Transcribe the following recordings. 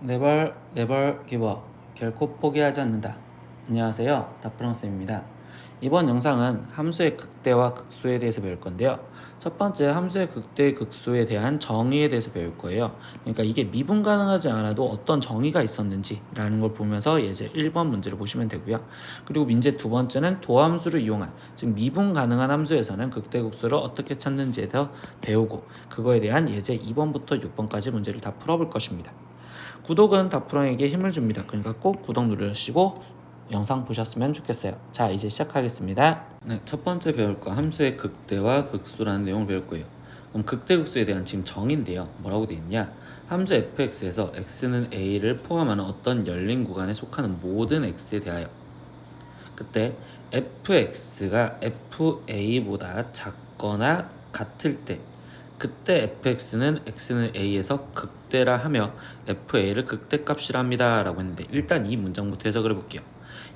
네벌 기버 결코 포기하지 않는다. 안녕하세요, 다프랑스입니다. 이번 영상은 함수의 극대와 극소에 대해서 배울 건데요. 첫 번째, 함수의 극대, 극소에 대한 정의에 대해서 배울 거예요. 그러니까 이게 미분 가능하지 않아도 어떤 정의가 있었는지라는 걸 보면서 예제 1번 문제를 보시면 되고요. 그리고 문제 두 번째는 도함수를 이용한, 즉 미분 가능한 함수에서는 극대, 극소를 어떻게 찾는지에 대해서 배우고, 그거에 대한 예제 2번부터 6번까지 문제를 다 풀어볼 것입니다. 구독은 다프랑에게 힘을 줍니다. 그러니까 꼭 구독 누르시고 영상 보셨으면 좋겠어요. 자, 이제 시작하겠습니다. 네, 첫 번째 배울 거 함수의 극대와 극소라는 내용을 배울 거예요. 그럼 극대 극소에 대한 지금 정의인데요. 뭐라고 되어 있냐? 함수 fx에서 x는 a를 포함하는 어떤 열린 구간에 속하는 모든 x에 대하여 그때 fx가 fa보다 작거나 같을 때 그때 fx는 x는 a에서 극대라 하며 fa를 극대값이랍니다 라고 했는데, 일단 이 문장부터 해석을 해볼게요.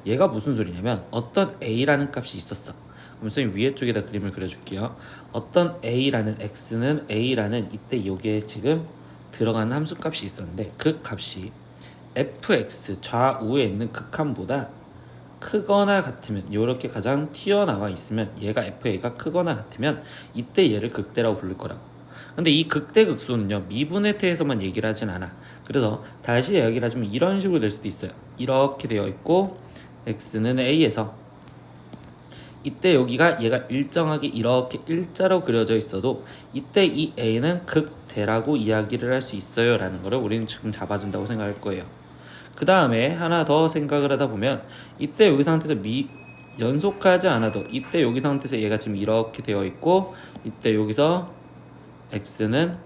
얘가 무슨 소리냐면 어떤 a라는 값이 있었어. 그럼 선생님 위에 쪽에다 그림을 그려줄게요. 어떤 a라는 x는 a라는 이때 여기에 지금 들어가는 함수값이 있었는데, 그 값이 fx 좌우에 있는 극한보다 크거나 같으면, 이렇게 가장 튀어나와 있으면, 얘가 fa가 크거나 같으면 이때 얘를 극대라고 부를 거라고. 근데 이 극대 극소는요, 미분의 태에서만 얘기를 하진 않아. 그래서 다시 이야기를 하자면 이런 식으로 될 수도 있어요. 이렇게 되어 있고 x는 a에서, 이때 여기가 얘가 일정하게 이렇게 일자로 그려져 있어도 이때 이 a는 극대라고 이야기를 할 수 있어요 라는 거를 우리는 지금 잡아준다고 생각할 거예요. 그 다음에 하나 더 생각을 하다 보면 이때 여기 상태에서 연속하지 않아도 이때 여기 상태에서 얘가 지금 이렇게 되어 있고 이때 여기서 x는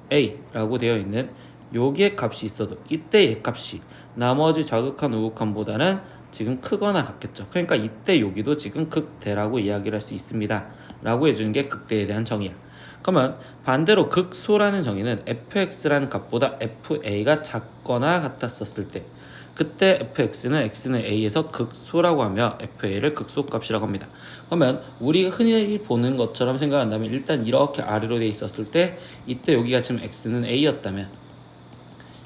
a라고 되어 있는 여기에 값이 있어도 이때 얘 값이 나머지 좌극한 우극한보다는 지금 크거나 같겠죠. 그러니까 이때 여기도 지금 극대라고 이야기를 할 수 있습니다 라고 해주는 게 극대에 대한 정의야. 그러면 반대로 극소라는 정의는 fx라는 값보다 fa가 작거나 같았었을 때 그때 fx는 x는 a에서 극소라고 하며 fa를 극소값이라고 합니다. 그러면 우리가 흔히 보는 것처럼 생각한다면 일단 이렇게 아래로 돼 있었을 때 이때 여기가 지금 x는 a였다면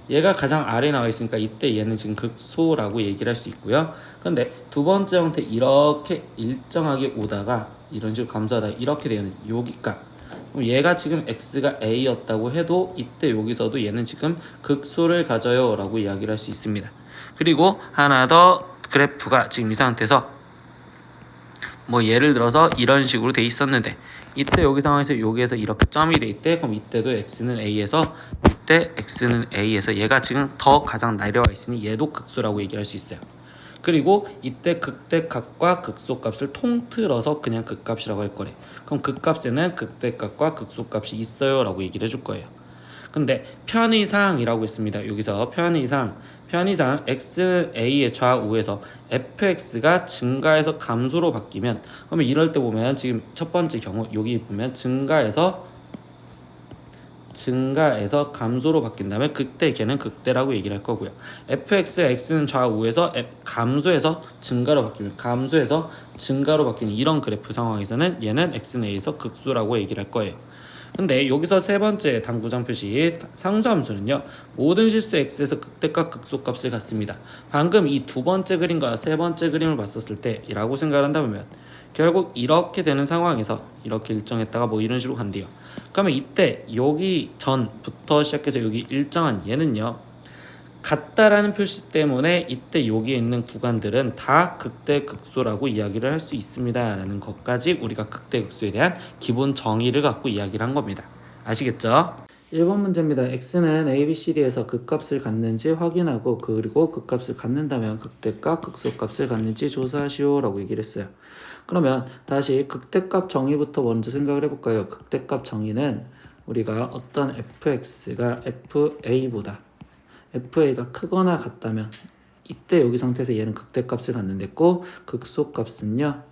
얘가 가장 아래에 나와 있으니까 이때 얘는 지금 극소라고 얘기를 할 수 있고요. 근데 두 번째 형태 이렇게 일정하게 오다가 이런 식으로 감소하다 이렇게 되는 여기 값, 그럼 얘가 지금 x가 a였다고 해도 이때 여기서도 얘는 지금 극소를 가져요 라고 이야기를 할 수 있습니다. 그리고 하나 더, 그래프가 지금 이 상태에서 뭐 예를 들어서 이런 식으로 돼 있었는데 이때 여기 상황에서 여기에서 이렇게 점이 돼 있대. 그럼 이때도 x는 a에서, 이때 x는 a에서 얘가 지금 더 가장 내려와 있으니 얘도 극소라고 얘기할 수 있어요. 그리고 이때 극대값과 극소값을 통틀어서 그냥 극값이라고 할 거래. 그럼 극값에는 극대값과 극소값이 있어요 라고 얘기를 해줄 거예요. 근데 편의상이라고 있습니다. 여기서 편의상 xa의 좌우에서 fx가 증가해서 감소로 바뀌면, 그러면 이럴 때 보면 지금 첫 번째 경우 여기 보면 증가해서 감소로 바뀐다면 그때 걔는 극대라고 얘기를 할 거고요. x는 좌우에서 감소해서 증가로 바뀌면 감소해서 증가로 바뀌는 이런 그래프 상황에서는 얘는 x는 a에서 극소라고 얘기를 할 거예요. 근데 여기서 세 번째 당구장 표시 상수함수는요, 모든 실수 x에서 극대값 극소값을 갖습니다. 방금 이 두 번째 그림과 세 번째 그림을 봤었을 때 라고 생각을 한다면 결국 이렇게 되는 상황에서 이렇게 일정했다가 뭐 이런 식으로 간대요. 그러면 이때 여기 전부터 시작해서 여기 일정한 얘는요, 같다라는 표시 때문에 이때 여기에 있는 구간들은 다 극대 극소라고 이야기를 할 수 있습니다 라는 것까지 우리가 극대 극소에 대한 기본 정의를 갖고 이야기를 한 겁니다. 아시겠죠? 1번 문제입니다. x는 ABCD에서 극값을 갖는지 확인하고 그리고 극값을 갖는다면 극대값 극소값을 갖는지 조사하시오 라고 얘기를 했어요. 그러면 다시 극대값 정의부터 먼저 생각을 해볼까요? 극대값 정의는 우리가 어떤 fx가 fa가 크거나 같다면 이때 여기 상태에서 얘는 극대값을 갖는 데고, 극소값은요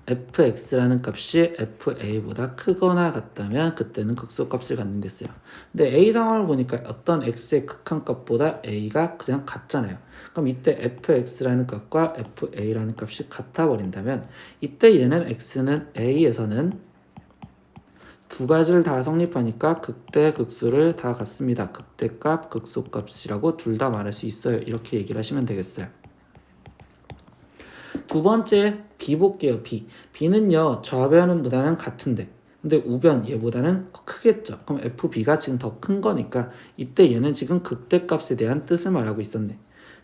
fx라는 값이 fa보다 크거나 같다면 그때는 극소값을 갖는 데어요. 근데 a 상황을 보니까 어떤 x의 극한값보다 a가 그냥 같잖아요. 그럼 이때 fx라는 값과 fa라는 값이 같아 버린다면 이때 얘는 x는 a에서는 두 가지를 다 성립하니까 극대 극소를 다 갖습니다. 극대값, 극소값이라고 둘 다 말할 수 있어요. 이렇게 얘기를 하시면 되겠어요. 두 번째 B 볼게요. B는요 좌변보다는 같은데 근데 우변 얘보다는 크겠죠. 그럼 FB가 지금 더 큰 거니까 이때 얘는 지금 극대값에 대한 뜻을 말하고 있었네.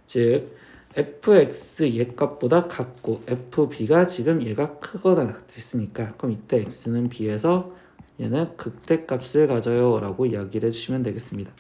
즉 fx 얘 값보다 같고 fb가 지금 얘가 크거나 됐으니까 그럼 이때 x는 b에서 얘는 극대값을 가져요 라고 이야기를 해주시면 되겠습니다.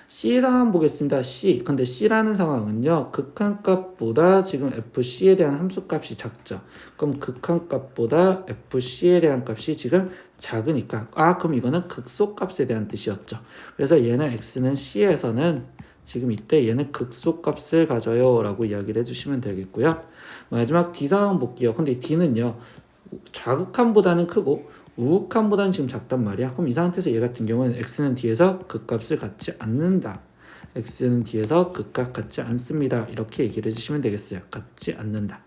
C 상황 보겠습니다. C. 근데 C라는 상황은요. 극한값보다 지금 FC에 대한 함수값이 작죠. 그럼 극한값보다 FC에 대한 값이 지금 작으니까 그럼 이거는 극소값에 대한 뜻이었죠. 그래서 얘는 X는 C에서는 지금 이때 얘는 극소값을 가져요 라고 이야기를 해주시면 되겠고요. 마지막 D 상황 볼게요. 근데 D는요. 좌극한보다는 크고 우극한보다는 지금 작단 말이야. 그럼 이 상태에서 얘 같은 경우는 x는 D에서 극값을 갖지 않는다. x는 D에서 극값 갖지 않습니다. 이렇게 얘기를 해주시면 되겠어요. 갖지 않는다.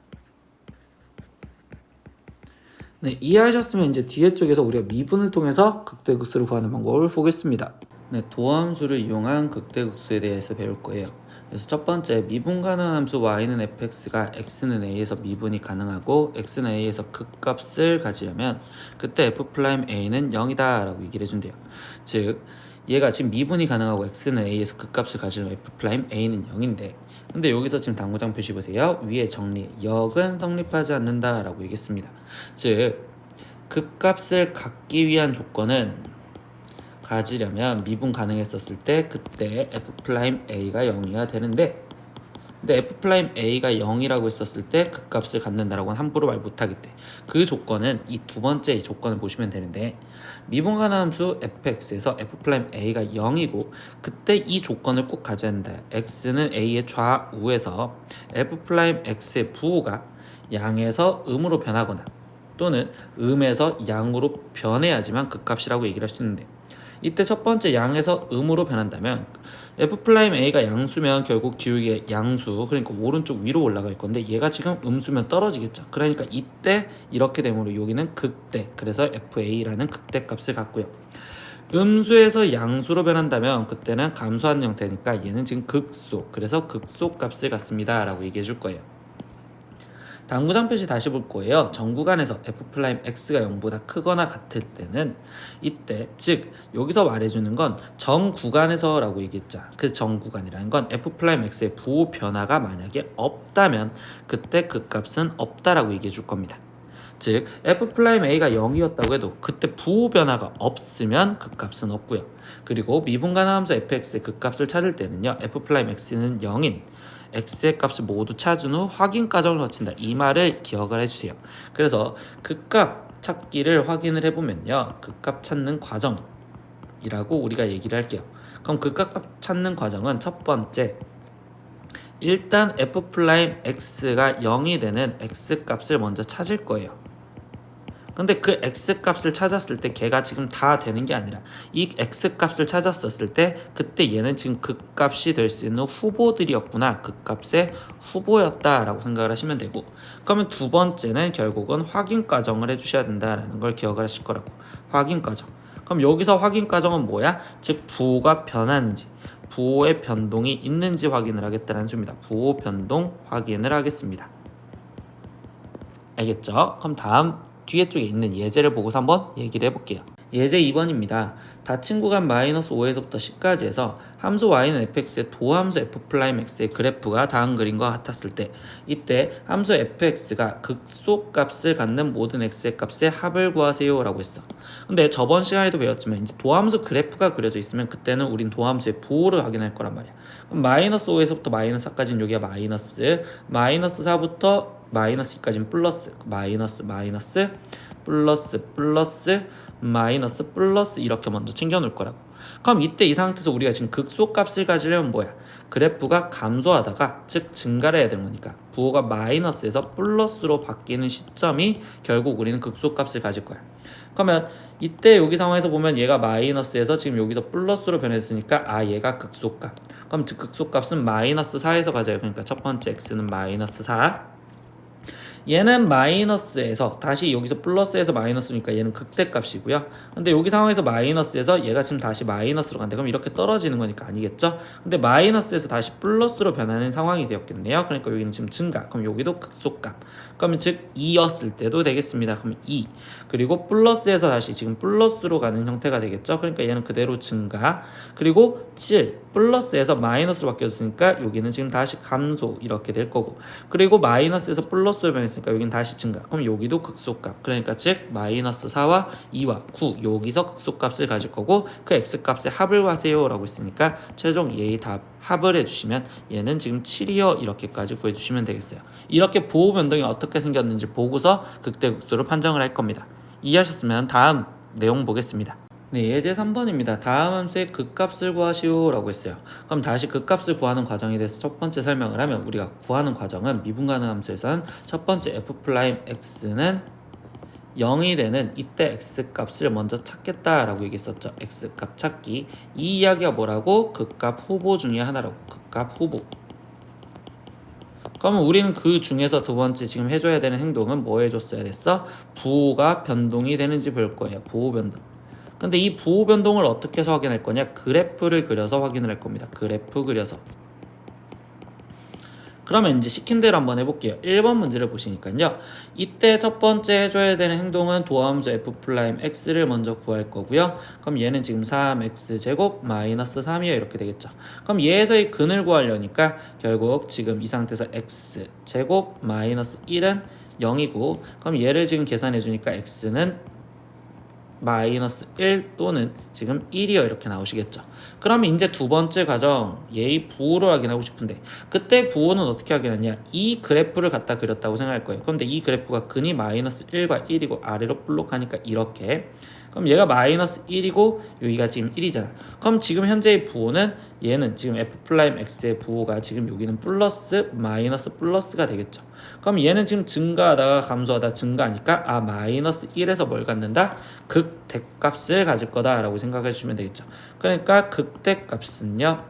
네, 이해하셨으면 이제 뒤에 쪽에서 우리가 미분을 통해서 극대극소를 구하는 방법을 보겠습니다. 네, 도함수를 이용한 극대극소에 대해서 배울 거예요. 그래서 첫 번째 미분 가능한 함수 y는 fx가 x는 a에서 미분이 가능하고 x는 a에서 극값을 가지려면 그때 f'a는 0이다 라고 얘기를 해준대요. 즉 얘가 지금 미분이 가능하고 x는 a에서 극값을 가지려면 f'a는 0인데 근데 여기서 지금 당구장 표시 보세요. 위에 정리 역은 성립하지 않는다 라고 얘기했습니다. 즉 극값을 갖기 위한 조건은 가지려면 미분 가능했었을 때 그때 f'a가 0이어야 되는데 근데 f'a가 0이라고 했었을 때 극값을 갖는다라고는 함부로 말 못하겠대. 그 조건은 이 두 번째 조건을 보시면 되는데 미분 가능한 함수 fx에서 f'a가 0이고 그때 이 조건을 꼭 가져야 한다. x는 a의 좌우에서 f'x의 부호가 양에서 음으로 변하거나 또는 음에서 양으로 변해야지만 극값이라고 얘기를 할 수 있는데 이때 첫 번째 양에서 음으로 변한다면 f'a가 양수면 결국 기울기의 양수 그러니까 오른쪽 위로 올라갈 건데 얘가 지금 음수면 떨어지겠죠. 그러니까 이때 이렇게 되므로 여기는 극대 그래서 fa라는 극대값을 갖고요. 음수에서 양수로 변한다면 그때는 감소한 형태니까 얘는 지금 극소 그래서 극소값을 갖습니다 라고 얘기해 줄 거예요. 당구장 표시 다시 볼 거예요. 전 구간에서 f'x가 0보다 크거나 같을 때는 이때 즉 여기서 말해주는 건 전 구간에서 라고 얘기했죠. 그 전 구간이라는 건 f'x의 부호 변화가 만약에 없다면 그때 그 값은 없다라고 얘기해 줄 겁니다. 즉 f'a가 0이었다고 해도 그때 부호 변화가 없으면 그 값은 없고요. 그리고 미분 가능한 함수 fx의 그 값을 찾을 때는요. f'x는 0인 x의 값을 모두 찾은 후 확인 과정을 거친다. 이 말을 기억을 해주세요. 그래서 극값 찾기를 확인을 해보면요. 극값 찾는 과정이라고 우리가 얘기를 할게요. 그럼 극값 찾는 과정은 첫 번째 일단 f'x가 0이 되는 x값을 먼저 찾을 거예요. 근데 그 x값을 찾았을 때 걔가 지금 다 되는 게 아니라 이 x값을 찾았었을 때 그때 얘는 지금 극값이 될 수 있는 후보들이었구나. 극값의 후보였다라고 생각을 하시면 되고 그러면 두 번째는 결국은 확인 과정을 해주셔야 된다라는 걸 기억을 하실 거라고. 확인 과정. 그럼 여기서 확인 과정은 뭐야? 즉 부호가 변하는지 부호의 변동이 있는지 확인을 하겠다는 소리입니다. 부호 변동 확인을 하겠습니다. 알겠죠? 그럼 다음 뒤에 쪽에 있는 예제를 보고서 한번 얘기를 해볼게요. 예제 2번입니다. 닫힌 구간 -5에서부터 10까지 해서 함수 y는 fx의 도함수 f'x의 그래프가 다음 그림과 같았을 때 이때 함수 fx가 극소값을 갖는 모든 x의 값의 합을 구하세요 라고 했어. 근데 저번 시간에도 배웠지만 이제 도함수 그래프가 그려져 있으면 그때는 우린 도함수의 부호를 확인할 거란 말이야. 그럼 -5에서부터 -4까지는 여기가 마이너스 4부터 -2까지는 플러스 플러스 이렇게 먼저 챙겨 놓을 거라고. 그럼 이때 이 상태에서 우리가 지금 극소값을 가지려면 뭐야? 그래프가 감소하다가 즉 증가를 해야 되는 거니까 부호가 마이너스에서 플러스로 바뀌는 시점이 결국 우리는 극소값을 가질 거야. 그러면 이때 여기 상황에서 보면 얘가 마이너스에서 지금 여기서 플러스로 변했으니까 얘가 극소값. 그럼 즉 극소값은 -4에서 가져요. 그러니까 첫 번째 x는 -4 얘는 마이너스에서 다시 여기서 플러스에서 마이너스니까 얘는 극대값이고요. 근데 여기 상황에서 마이너스에서 얘가 지금 다시 마이너스로 간대. 그럼 이렇게 떨어지는 거니까 아니겠죠? 근데 마이너스에서 다시 플러스로 변하는 상황이 되었겠네요. 그러니까 여기는 지금 증가. 그럼 여기도 극소값. 그러면 즉 2였을 때도 되겠습니다. 그럼 2. 그리고 플러스에서 다시 지금 플러스로 가는 형태가 되겠죠. 그러니까 얘는 그대로 증가. 그리고 7 플러스에서 마이너스로 바뀌었으니까 여기는 지금 다시 감소 이렇게 될 거고. 그리고 마이너스에서 플러스로 변했으니까 여기는 다시 증가. 그럼 여기도 극소값. 그러니까 즉 마이너스 4와 2와 9 여기서 극소값을 가질 거고 그 x값의 합을 구하세요 라고 했으니까 최종 얘의 답 합을 해주시면 얘는 지금 7이요 이렇게까지 구해주시면 되겠어요. 이렇게 부호 변동이 어떻게 생겼는지 보고서 극대극소를 판정을 할 겁니다. 이해하셨으면 다음 내용 보겠습니다. 네, 예제 3번입니다. 다음 함수의 극값을 구하시오 라고 했어요. 그럼 다시 극값을 구하는 과정에 대해서 첫 번째 설명을 하면 우리가 구하는 과정은 미분가능 함수에서는 첫 번째 f'x는 0이 되는 이때 x값을 먼저 찾겠다라고 얘기했었죠. x값 찾기. 이 이야기가 뭐라고? 극값 후보 중에 하나라고. 극값 후보. 그러면 우리는 그 중에서 두 번째 지금 해줘야 되는 행동은 뭐 해줬어야 됐어? 부호가 변동이 되는지 볼 거예요. 부호 변동. 근데 이 부호 변동을 어떻게 해서 확인할 거냐? 그래프를 그려서 확인을 할 겁니다. 그래프 그려서. 그러면 이제 시킨 대로 한번 해볼게요. 1번 문제를 보시니까요. 이때 첫 번째 해줘야 되는 행동은 도함수 f'x를 먼저 구할 거고요. 그럼 얘는 지금 3x제곱 마이너스 3이에요. 이렇게 되겠죠. 그럼 얘에서의 근을 구하려니까 결국 지금 이 상태에서 x제곱 마이너스 1은 0이고 그럼 얘를 지금 계산해 주니까 x는 마이너스 1 또는 지금 1이요 이렇게 나오시겠죠. 그러면 이제 두 번째 과정 얘의 부호를 확인하고 싶은데 그때 부호는 어떻게 확인하냐? 이 그래프를 갖다 그렸다고 생각할 거예요. 그런데 이 그래프가 근이 마이너스 1과 1이고 아래로 볼록하니까 이렇게 그럼 얘가 마이너스 1이고 여기가 지금 1이잖아. 그럼 지금 현재의 부호는 얘는 지금 f'x의 부호가 지금 여기는 플러스 마이너스 플러스가 되겠죠. 그럼 얘는 지금 증가하다가 감소하다 증가하니까 마이너스 1에서 뭘 갖는다? 극대값을 가질 거다라고 생각해 주시면 되겠죠. 그러니까 극대값은요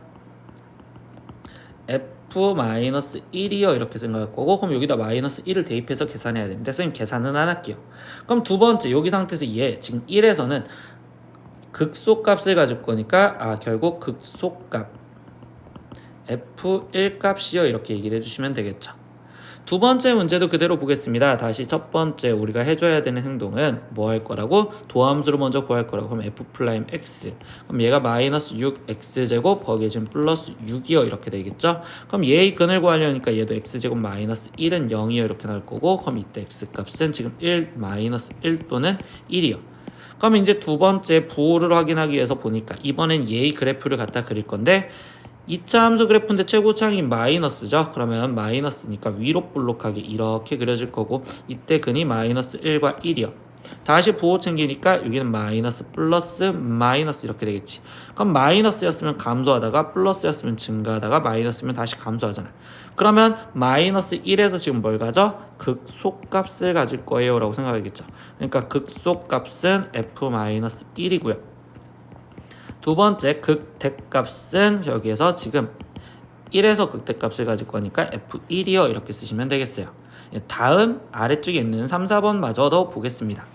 f-1이요 이렇게 생각할 거고 그럼 여기다 마이너스 1을 대입해서 계산해야 되는데 선생님 계산은 안 할게요. 그럼 두 번째 여기 상태에서 얘 지금 1에서는 극소값을 가질 거니까 결국 극소값 f1 값이요 이렇게 얘기를 해주시면 되겠죠. 두 번째 문제도 그대로 보겠습니다. 다시 첫 번째 우리가 해줘야 되는 행동은 뭐 할 거라고? 도함수를 먼저 구할 거라고. 그럼 f'x. 그럼 얘가 마이너스 6x제곱 거기에 지금 플러스 6이요 이렇게 되겠죠. 그럼 얘의 근을 구하려니까 얘도 x제곱 마이너스 1은 0이요 이렇게 나올 거고 그럼 이때 x값은 지금 1 마이너스 1 또는 1이요. 그럼 이제 두 번째 부호를 확인하기 위해서 보니까 이번엔 얘의 그래프를 갖다 그릴 건데 2차 함수 그래프인데 최고차항이 마이너스죠. 그러면 마이너스니까 위로 볼록하게 이렇게 그려질 거고 이때 근이 마이너스 1과 1이요. 다시 부호 챙기니까 여기는 마이너스 플러스 마이너스 이렇게 되겠지. 그럼 마이너스였으면 감소하다가 플러스였으면 증가하다가 마이너스면 다시 감소하잖아. 그러면 마이너스 1에서 지금 뭘 가져? 극소값을 가질 거예요 라고 생각하겠죠. 그러니까 극소값은 f-1이고요. 두 번째 극대값은 여기에서 지금 1에서 극대값을 가질 거니까 f1이요 이렇게 쓰시면 되겠어요. 다음 아래쪽에 있는 3, 4번마저도 보겠습니다.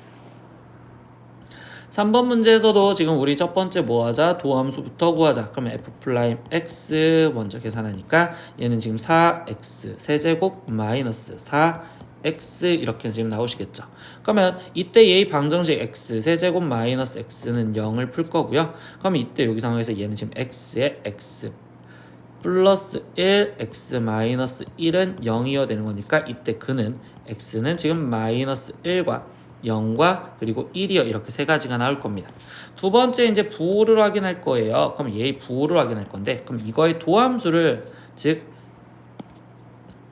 3번 문제에서도 지금 우리 첫 번째 뭐 하자? 도함수부터 구하자. 그러면 f'x 먼저 계산하니까 얘는 지금 4x 세제곱 마이너스 4x 이렇게 지금 나오시겠죠. 그러면 이때 얘의 방정식 x 세제곱 마이너스 x는 0을 풀 거고요. 그럼 이때 여기 상황에서 얘는 지금 x의 x 플러스 1 x 마이너스 1은 0이어야 되는 거니까 이때 그는 x는 지금 마이너스 1과 0과 그리고 1이요 이렇게 세 가지가 나올 겁니다. 두 번째 이제 부호를 확인할 거예요. 그럼 얘의 부호를 확인할 건데 그럼 이거의 도함수를 즉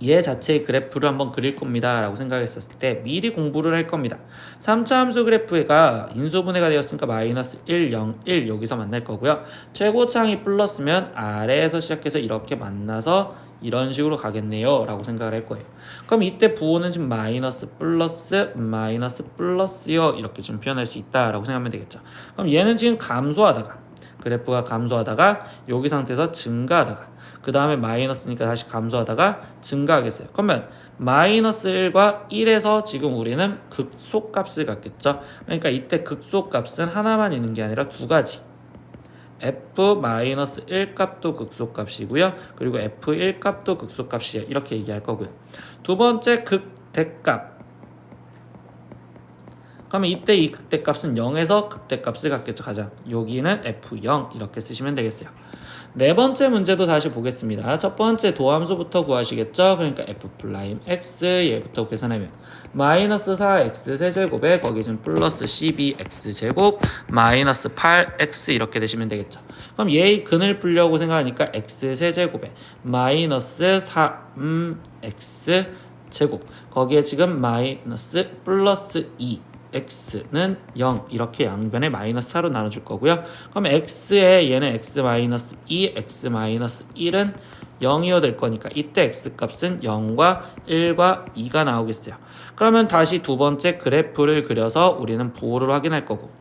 얘 자체의 그래프를 한번 그릴 겁니다 라고 생각했었을 때 미리 공부를 할 겁니다. 3차 함수 그래프가 인수분해가 되었으니까 마이너스 1, 0, 1 여기서 만날 거고요. 최고차항이 플러스면 아래에서 시작해서 이렇게 만나서 이런 식으로 가겠네요 라고 생각을 할 거예요. 그럼 이때 부호는 지금 마이너스 플러스요 이렇게 지금 표현할 수 있다 라고 생각하면 되겠죠. 그럼 얘는 지금 감소하다가 그래프가 감소하다가 여기 상태에서 증가하다가 그 다음에 마이너스니까 다시 감소하다가 증가하겠어요. 그러면 마이너스 1과 1에서 지금 우리는 극소값을 갖겠죠. 그러니까 이때 극소값은 하나만 있는 게 아니라 두 가지. f-1 값도 극소값이고요. 그리고 f1 값도 극소값이에요. 이렇게 얘기할 거고요. 두 번째 극대값. 그러면 이때 이 극대값은 0에서 극대값을 갖겠죠. 가장 여기는 f0 이렇게 쓰시면 되겠어요. 네 번째 문제도 다시 보겠습니다. 첫 번째 도함수부터 구하시겠죠. 그러니까 f'(x) 얘부터 계산하면 마이너스 4x 세제곱에 거기 지금 플러스 12x제곱 마이너스 8x 이렇게 되시면 되겠죠. 그럼 얘의 근을 풀려고 생각하니까 x 세제곱에 마이너스 3x 제곱 거기에 지금 마이너스 플러스 2 x는 0 이렇게 양변에 마이너스 4로 나눠줄 거고요. 그럼 x에 얘는 x-2, x-1은 0이어 될 거니까 이때 x값은 0과 1과 2가 나오겠어요. 그러면 다시 두 번째 그래프를 그려서 우리는 부호를 확인할 거고,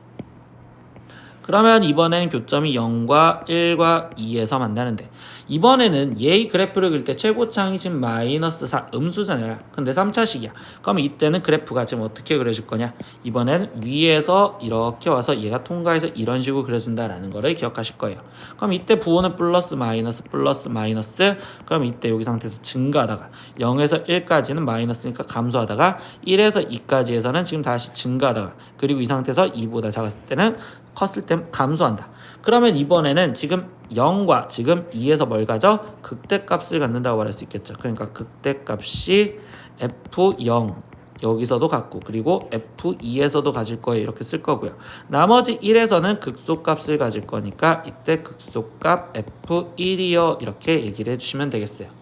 그러면 이번에는 교점이 0과 1과 2에서 만나는데 이번에는 얘의 그래프를 그릴 때 최고창이 지금 마이너스 4 음수잖아요. 근데 3차식이야. 그럼 이때는 그래프가 지금 어떻게 그려질 거냐, 이번에는 위에서 이렇게 와서 얘가 통과해서 이런 식으로 그려진다라는 거를 기억하실 거예요. 그럼 이때 부호는 플러스 마이너스 플러스 마이너스, 그럼 이때 여기 상태에서 증가하다가 0에서 1까지는 마이너스니까 감소하다가 1에서 2까지에서는 지금 다시 증가하다가, 그리고 이 상태에서 2보다 작았을 때는 컸을 때 감소한다. 그러면 이번에는 지금 0과 지금 2에서 뭘 가져? 극대값을 갖는다고 말할 수 있겠죠. 그러니까 극대값이 f0 여기서도 갖고 그리고 f2에서도 가질 거예요. 이렇게 쓸 거고요. 나머지 1에서는 극소값을 가질 거니까 이때 극소값 f1이요 이렇게 얘기를 해주시면 되겠어요.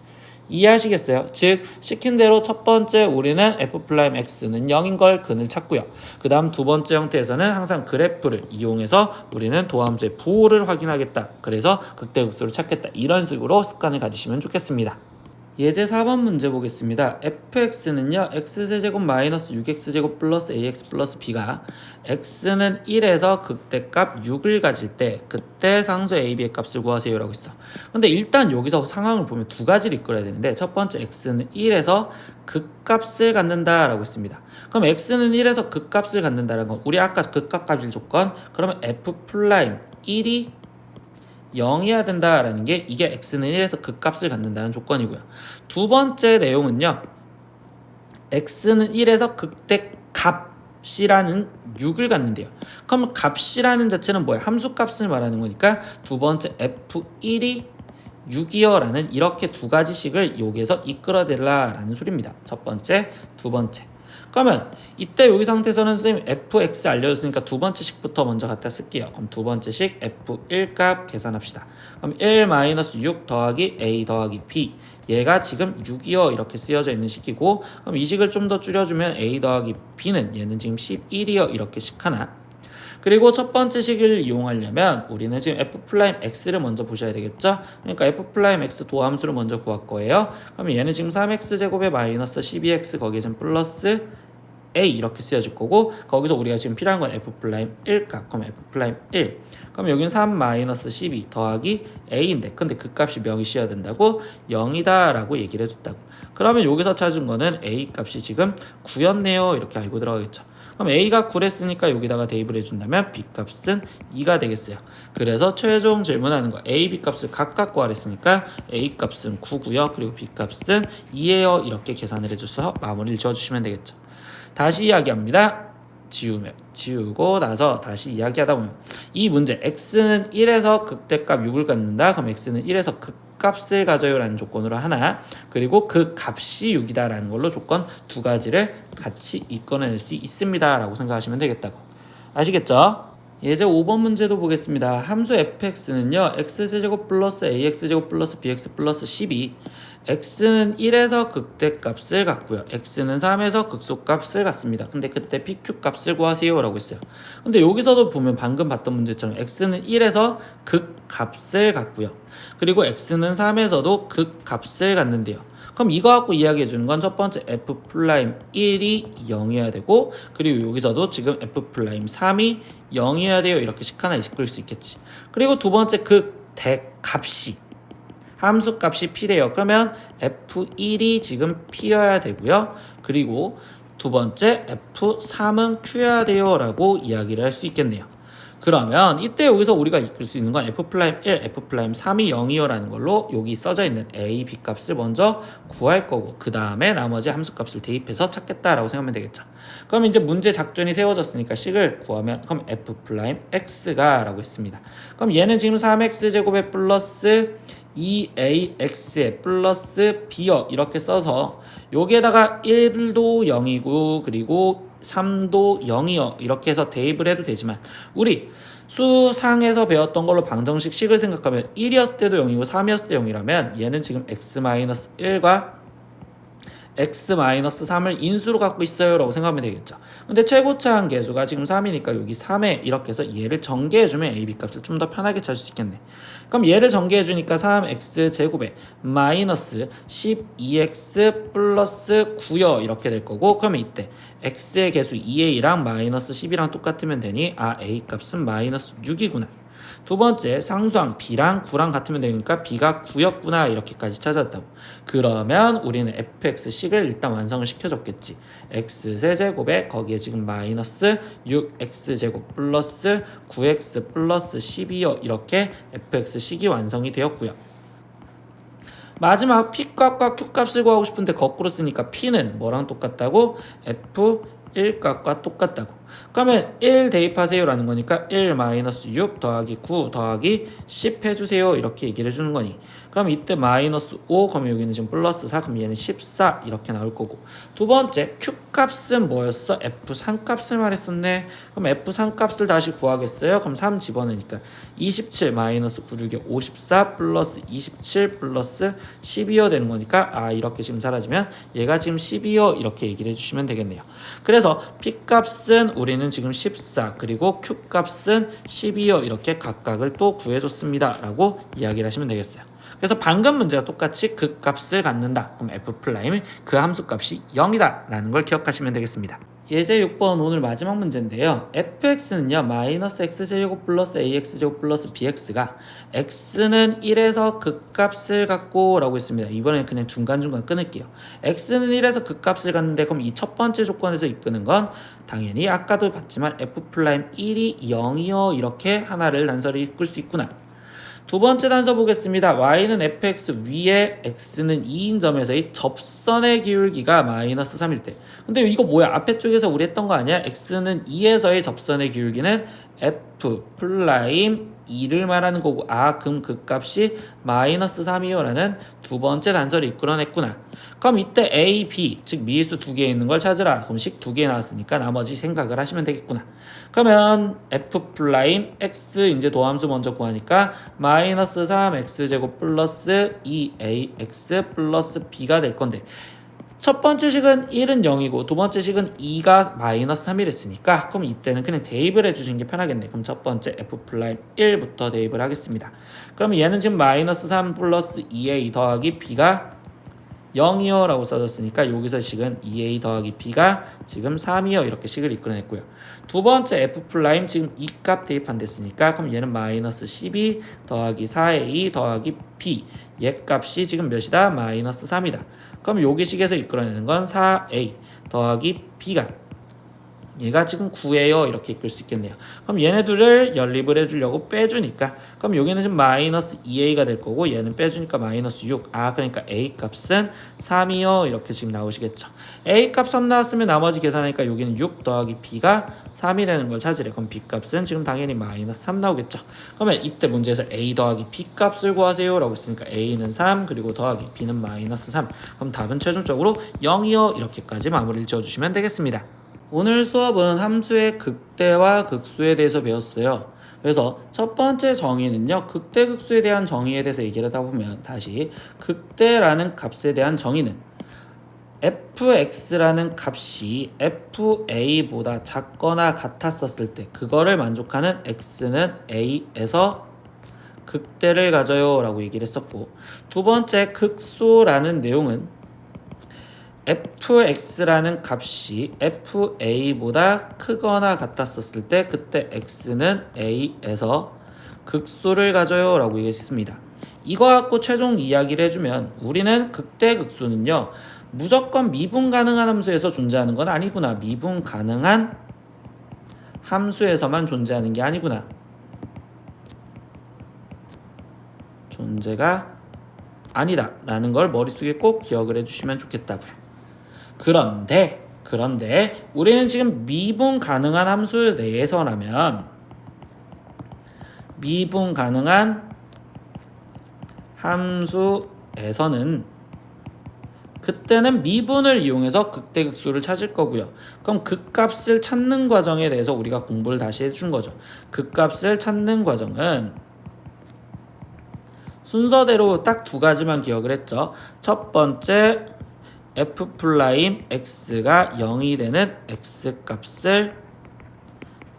이해하시겠어요? 즉 시킨 대로 첫 번째 우리는 f'(x는 0인 걸 근을 찾고요. 그 다음 두 번째 형태에서는 항상 그래프를 이용해서 우리는 도함수의 부호를 확인하겠다. 그래서 극대극소를 찾겠다. 이런 식으로 습관을 가지시면 좋겠습니다. 예제 4번 문제 보겠습니다. fx는요 x세제곱 마이너스 6x제곱 플러스 ax 플러스 b가 x는 1에서 극대값 6을 가질 때 그때 상수 ab의 값을 구하세요 라고 있어. 근데 일단 여기서 상황을 보면 두 가지를 이끌어야 되는데, 첫 번째 x는 1에서 극값을 갖는다 라고 했습니다. 그럼 x는 1에서 극값을 갖는다는 건 우리 아까 극값 가질 조건, 그러면 f'1이 0이어야 된다라는 게 이게 x는 1에서 극값을 갖는다는 조건이고요. 두 번째 내용은요, x는 1에서 극대값이라는 6을 갖는데요. 그럼 값이라는 자체는 뭐야? 함수값을 말하는 거니까 두 번째 f1이 6이요 라는 이렇게 두 가지식을 여기에서 이끌어내라라는 소리입니다. 첫 번째, 두 번째. 그러면 이때 여기 상태에서는 선생님 fx 알려줬으니까 두 번째 식부터 먼저 갖다 쓸게요. 그럼 두 번째 식 f1 값 계산합시다. 그럼 1-6 더하기 a 더하기 b, 얘가 지금 6이요 이렇게 쓰여져 있는 식이고, 그럼 이 식을 좀 더 줄여주면 a 더하기 b는 얘는 지금 11이요 이렇게 식 하나. 그리고 첫 번째 식을 이용하려면 우리는 지금 f'x를 먼저 보셔야 되겠죠. 그러니까 f'x 도함수를 먼저 구할 거예요. 그러면 얘는 지금 3x제곱에 마이너스 12x 거기에 지금 플러스 a 이렇게 쓰여질 거고, 거기서 우리가 지금 필요한 건 f'1 값. 그럼 f'1. 그럼 여기는 3-12 더하기 a인데, 근데 그 값이 명시해야 된다고 0이다 라고 얘기를 해줬다고. 그러면 여기서 찾은 거는 a 값이 지금 9였네요 이렇게 알고 들어가겠죠. 그럼 a가 9랬으니까 여기다가 대입을 해준다면 b 값은 2가 되겠어요. 그래서 최종 질문하는 거 a, b 값을 각각 구하랬으니까 a 값은 9고요. 그리고 b 값은 2예요. 이렇게 계산을 해줘서 마무리를 지어주시면 되겠죠. 다시 이야기합니다. 지우고 나서 다시 이야기하다 보면 이 문제 x는 1에서 극대값 6을 갖는다. 그럼 x는 1에서 극값을 가져요 라는 조건으로 하나, 그리고 그 값이 6이다 라는 걸로 조건 두 가지를 같이 이끌어낼 수 있습니다 라고 생각하시면 되겠다고. 아시겠죠? 예제 5번 문제도 보겠습니다. 함수 fx는요 x세제곱 플러스 ax제곱 플러스 bx 플러스 12, x는 1에서 극대값을 갖고요, x는 3에서 극소값을 갖습니다. 근데 그때 pq 값을 구하세요 라고 했어요. 근데 여기서도 보면 방금 봤던 문제처럼 x는 1에서 극값을 갖고요, 그리고 x는 3에서도 극값을 갖는데요. 그럼 이거 갖고 이야기해 주는 건 첫 번째 f'1이 0이어야 되고, 그리고 여기서도 지금 f'3이 0이어야 돼요 이렇게 식 하나 이끌 수 있겠지. 그리고 두 번째 그 대값이 함수값이 P래요. 그러면 F1이 지금 P여야 되고요. 그리고 두 번째 F3은 Q여야 돼요 라고 이야기를 할 수 있겠네요. 그러면 이때 여기서 우리가 이끌 수 있는 건 F'1, F'3이 0이요라는 걸로 여기 써져 있는 A, B 값을 먼저 구할 거고 그 다음에 나머지 함수값을 대입해서 찾겠다라고 생각하면 되겠죠. 그럼 이제 문제 작전이 세워졌으니까 식을 구하면 그럼 F'X가 라고 했습니다. 그럼 얘는 지금 3X제곱에 플러스 2AX에 플러스 B여 이렇게 써서 여기에다가 1도 0이고 그리고 3도 0이요 이렇게 해서 대입을 해도 되지만 우리 수상에서 배웠던 걸로 방정식 식을 생각하면 1이었을 때도 0이고 3이었을 때 0이라면 얘는 지금 x-1과 x-3을 인수로 갖고 있어요 라고 생각하면 되겠죠. 근데 최고차한 계수가 지금 3이니까 여기 3에 이렇게 해서 얘를 전개해주면 a, b 값을 좀 더 편하게 찾을 수 있겠네. 그럼 얘를 전개해주니까 3x제곱에 마이너스 12x 플러스 9여 이렇게 될 거고 그러면 이때 x의 계수 2a랑 마이너스 10이랑 똑같으면 되니 아 a 값은 마이너스 6이구나. 두 번째 상수항 b랑 9랑 같으면 되니까 b가 9였구나 이렇게까지 찾았다고. 그러면 우리는 fx식을 일단 완성을 시켜줬겠지. x세제곱에 거기에 지금 마이너스 6x제곱 플러스 9x 플러스 12요 이렇게 fx식이 완성이 되었고요. 마지막 p값과 q값을 구하고 싶은데 거꾸로 쓰니까 p는 뭐랑 똑같다고? f1값과 똑같다고. 그러면 1 대입하세요 라는 거니까 1-6 더하기 9 더하기 10 해주세요 이렇게 얘기를 해주는 거니 그럼 이때 마이너스 5 그러면 여기는 지금 플러스 4 그럼 얘는 14 이렇게 나올 거고 두 번째 q값은 뭐였어? f3 값을 말했었네. 그럼 f3 값을 다시 구하겠어요? 그럼 3 집어넣으니까 27 마이너스 9 6에 54 플러스 27 플러스 12여 되는 거니까 아 이렇게 지금 사라지면 얘가 지금 12여 이렇게 얘기를 해주시면 되겠네요. 그래서 p값은 우리는 지금 14 그리고 q값은 12여 이렇게 각각을 또 구해줬습니다 라고 이야기를 하시면 되겠어요. 그래서 방금 문제와 똑같이 그 값을 갖는다. 그럼 f' 그 함수값이 0이다 라는 걸 기억하시면 되겠습니다. 예제 6번 오늘 마지막 문제인데요. fx는요 마이너스 x제곱 플러스 ax제곱 플러스 bx가 x는 1에서 극값을 갖고 라고 했습니다. 이번에는 그냥 중간중간 끊을게요. x는 1에서 극값을 갖는데 그럼 이 첫 번째 조건에서 이끄는 건 당연히 아까도 봤지만 f'1이 0이요 이렇게 하나를 단서를 이끌 수 있구나. 두 번째 단서 보겠습니다. y는 fx 위에 x는 2인 점에서의 접선의 기울기가 마이너스 3일 때. 근데 이거 뭐야? 앞에 쪽에서 우리 했던 거 아니야? x는 2에서의 접선의 기울기는 f'2를 말하는 거고 아 그럼 그 값이 마이너스 3이요 라는 두 번째 단서를 이끌어냈구나. 그럼 이때 a, b 즉 미일수 두 개 있는 걸 찾으라. 그럼 식 두 개 나왔으니까 나머지 생각을 하시면 되겠구나. 그러면 f'(x) 이제 도함수 먼저 구하니까 마이너스 3x제곱 플러스 2ax 플러스 b가 될 건데 첫 번째 식은 1은 0이고 두 번째 식은 2가 마이너스 3이랬으니까 그럼 이때는 그냥 대입을 해주시는 게 편하겠네. 그럼 첫 번째 f'1부터 대입을 하겠습니다. 그러면 얘는 지금 마이너스 3 플러스 2a 더하기 b가 0이요 라고 써졌으니까 여기서 식은 2a 더하기 b가 지금 3이요 이렇게 식을 이끌어냈고요. 두 번째 f' 지금 이 값 대입 안 됐으니까 그럼 얘는 마이너스 12 더하기 4a 더하기 b 얘 값이 지금 몇이다? 마이너스 3이다. 그럼 여기 식에서 이끌어내는 건 4a 더하기 b가 얘가 지금 9예요 이렇게 이끌 수 있겠네요. 그럼 얘네들을 연립을 해주려고 빼주니까 그럼 여기는 지금 마이너스 2a가 될 거고 얘는 빼주니까 마이너스 6. 아 그러니까 a 값은 3이요 이렇게 지금 나오시겠죠. a 값 3 나왔으면 나머지 계산하니까 여기는 6 더하기 b가 3이 되는 걸 찾으래. 그럼 b 값은 지금 당연히 마이너스 3 나오겠죠. 그러면 이때 문제에서 a 더하기 b 값을 구하세요 라고 했으니까 a는 3 그리고 더하기 b는 마이너스 3. 그럼 답은 최종적으로 0이요 이렇게까지 마무리를 지어주시면 되겠습니다. 오늘 수업은 함수의 극대와 극수에 대해서 배웠어요. 그래서 첫 번째 정의는요. 극대 극수에 대한 정의에 대해서 얘기를 하다 보면 다시 극대라는 값에 대한 정의는 fx라는 값이 fa보다 작거나 같았었을 때 그거를 만족하는 x는 a에서 극대를 가져요 라고 얘기를 했었고 두 번째 극소라는 내용은 fx라는 값이 fa보다 크거나 같았었을 때 그때 x는 a에서 극소를 가져요 라고 얘기했습니다. 이거 갖고 최종 이야기를 해주면 우리는 극대극소는요 무조건 미분 가능한 함수에서 존재하는 건 아니구나. 미분 가능한 함수에서만 존재하는 게 아니구나. 존재가 아니다 라는 걸 머릿속에 꼭 기억을 해주시면 좋겠다고요. 그런데 우리는 지금 미분 가능한 함수 내에서라면 미분 가능한 함수에서는 그때는 미분을 이용해서 극대극소를 찾을 거고요. 그럼 극값을 찾는 과정에 대해서 우리가 공부를 다시 해준 거죠. 극값을 찾는 과정은 순서대로 딱 두 가지만 기억을 했죠. 첫 번째 f'x가 0이 되는 x값을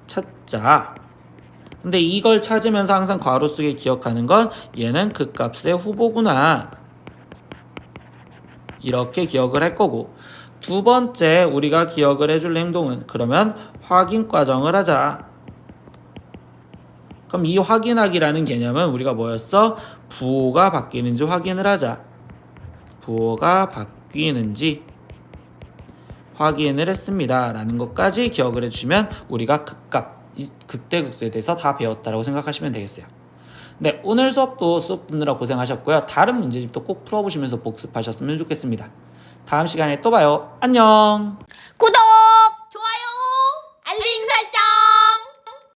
찾자. 근데 이걸 찾으면서 항상 괄호 속에 기억하는 건 얘는 극값의 후보구나. 이렇게 기억을 할 거고, 두 번째 우리가 기억을 해줄 행동은 그러면 확인 과정을 하자. 그럼 이 확인하기라는 개념은 우리가 뭐였어? 부호가 바뀌는지 확인을 하자. 부호가 바뀌는지 확인을 했습니다 라는 것까지 기억을 해주시면 우리가 극대극소에 대해서 다 배웠다라고 생각하시면 되겠어요. 네, 오늘 수업도 수업 듣느라 고생하셨고요. 다른 문제집도 꼭 풀어보시면서 복습하셨으면 좋겠습니다. 다음 시간에 또 봐요. 안녕. 구독!